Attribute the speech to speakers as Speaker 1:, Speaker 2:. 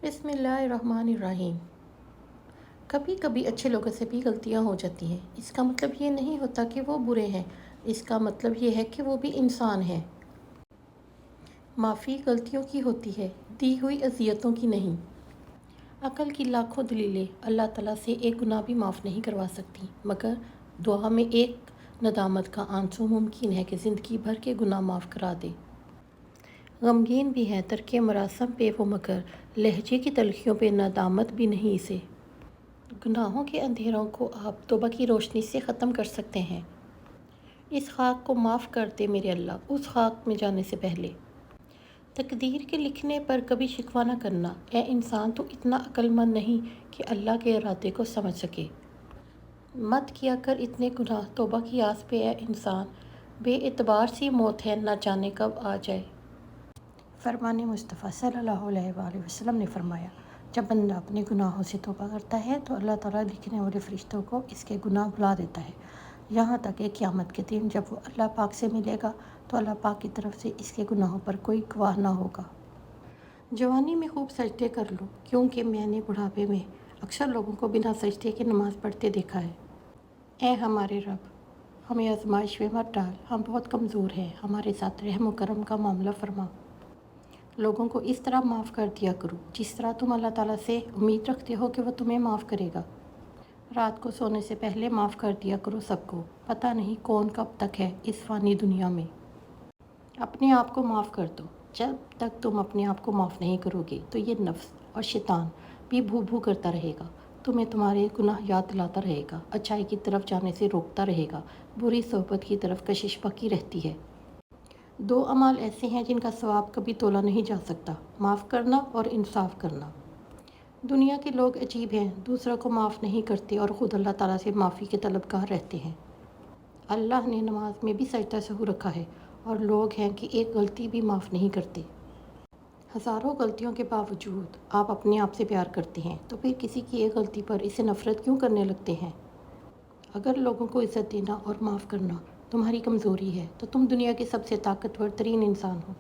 Speaker 1: بسم اللہ الرحمن الرحیم۔ کبھی کبھی اچھے لوگوں سے بھی غلطیاں ہو جاتی ہیں۔ اس کا مطلب یہ نہیں ہوتا کہ وہ برے ہیں، اس کا مطلب یہ ہے کہ وہ بھی انسان ہیں۔ معافی غلطیوں کی ہوتی ہے، دی ہوئی اذیتوں کی نہیں۔ عقل کی لاکھوں دلیلیں اللہ تعالیٰ سے ایک گناہ بھی معاف نہیں کروا سکتی، مگر دعا میں ایک ندامت کا آنسو ممکن ہے کہ زندگی بھر کے گناہ معاف کرا دے۔ غمگین بھی ہے ترک مراسم پہ وہ، مگر لہجے کی تلخیوں پہ ندامت بھی نہیں اسے۔ گناہوں کے اندھیروں کو آپ توبہ کی روشنی سے ختم کر سکتے ہیں۔ اس خاک کو معاف کر دے میرے اللہ، اس خاک میں جانے سے پہلے۔ تقدیر کے لکھنے پر کبھی شکوہ نہ کرنا، اے انسان تو اتنا عقل مند نہیں کہ اللہ کے ارادے کو سمجھ سکے۔ مت کیا کر اتنے گناہ توبہ کی آس پہ اے انسان، بے اعتبار سی موت ہے نہ جانے کب آ جائے۔ فرمان مصطفیٰ صلی اللہ علیہ وآلہ وسلم نے فرمایا، جب بندہ اپنے گناہوں سے توبہ کرتا ہے تو اللہ تعالیٰ لکھنے والے فرشتوں کو اس کے گناہ بھلا دیتا ہے، یہاں تک کہ قیامت کے دن جب وہ اللہ پاک سے ملے گا تو اللہ پاک کی طرف سے اس کے گناہوں پر کوئی گواہ نہ ہوگا۔ جوانی میں خوب سجدے کر لو، کیونکہ میں نے بڑھاپے میں اکثر لوگوں کو بنا سجدے کے نماز پڑھتے دیکھا ہے۔ اے ہمارے رب، ہمیں آزمائش میں مت ڈال، ہم بہت کمزور ہیں، ہمارے ساتھ رحم و کرم کا معاملہ فرما۔ لوگوں کو اس طرح معاف کر دیا کرو جس طرح تم اللہ تعالیٰ سے امید رکھتے ہو کہ وہ تمہیں معاف کرے گا۔ رات کو سونے سے پہلے معاف کر دیا کرو سب کو، پتہ نہیں کون کب تک ہے اس فانی دنیا میں۔ اپنے آپ کو معاف کر دو، جب تک تم اپنے آپ کو معاف نہیں کرو گے تو یہ نفس اور شیطان بھی بھو بھو کرتا رہے گا، تمہیں تمہارے گناہ یاد دلاتا رہے گا، اچھائی کی طرف جانے سے روکتا رہے گا، بری صحبت کی طرف کشش باقی رہتی ہے۔ دو اعمال ایسے ہیں جن کا ثواب کبھی تولا نہیں جا سکتا، معاف کرنا اور انصاف کرنا۔ دنیا کے لوگ عجیب ہیں، دوسروں کو معاف نہیں کرتے اور خود اللہ تعالیٰ سے معافی کے طلبگار رہتے ہیں۔ اللہ نے نماز میں بھی سجدہ سہو رکھا ہے، اور لوگ ہیں کہ ایک غلطی بھی معاف نہیں کرتے۔ ہزاروں غلطیوں کے باوجود آپ اپنے آپ سے پیار کرتے ہیں، تو پھر کسی کی ایک غلطی پر اسے نفرت کیوں کرنے لگتے ہیں؟ اگر لوگوں کو عزت دینا اور معاف کرنا تمہاری کمزوری ہے تو تم دنیا کے سب سے طاقتور ترین انسان ہو۔